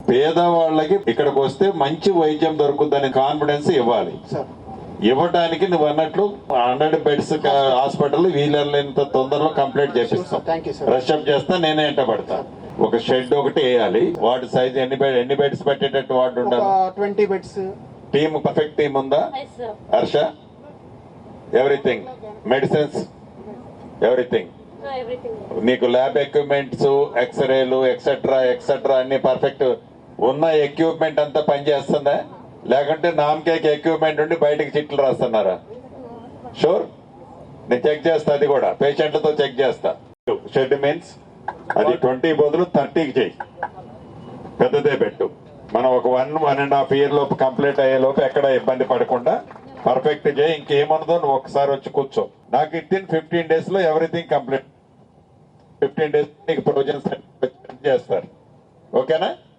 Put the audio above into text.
పేదవాళ్ళకి ఇక్కడికి వస్తే మంచి వైద్యం దొరుకుతుందనే కాన్ఫిడెన్స్ ఇవ్వాలి. ఇవ్వడానికి నువ్వు అన్నట్లు 100 బెడ్స్ హాస్పిటల్ వీళ్ళంత తొందరలో కంప్లీట్ చేపిస్తాం. రషప్ చేస్తా, నేనే ఎంట పడతా. ఒక షెడ్ ఒకటి వేయాలి. వార్డు సైజ్ ఎన్ని బెడ్స్ పెట్టేటట్టు వార్డు ఉండాలి? 20 బెడ్స్. టీమ్ పర్ఫెక్ట్ టీమ్ ఉందా హర్ష? Everything, medicines, everything. నీకు ల్యాబ్ ఎక్విప్మెంట్స్, ఎక్స్రేలు ఎక్సెట్రా అన్ని పర్ఫెక్ట్ ఉన్న ఎక్విప్మెంట్ అంతా పనిచేస్తుందా? లేకుంటే నామకేక్ ఎక్విప్మెంట్ ఉండి బయటకు చిట్లు రాస్తున్నారా? షూర్, నేను చెక్ చేస్తా. అది కూడా పేషెంట్లతో చెక్ చేస్తా. షెడ్ మీన్స్ అది 20 బదులు 30కి చెయ్యి, పెద్దదే పెట్టు. మనం ఒక 1.5 year లోపు కంప్లీట్ అయ్యే లోపు ఎక్కడ ఇబ్బంది పడకుండా పర్ఫెక్ట్ చేయి. ఇంకేమన్నదో నువ్వు ఒకసారి వచ్చి కూర్చో. నాకు ఇట్టిన 15 days లో ఎవ్రీథింగ్ కంప్లీట్. 15 days నీకు ప్రొవిజన్స్ చేస్తారు. ఓకేనా?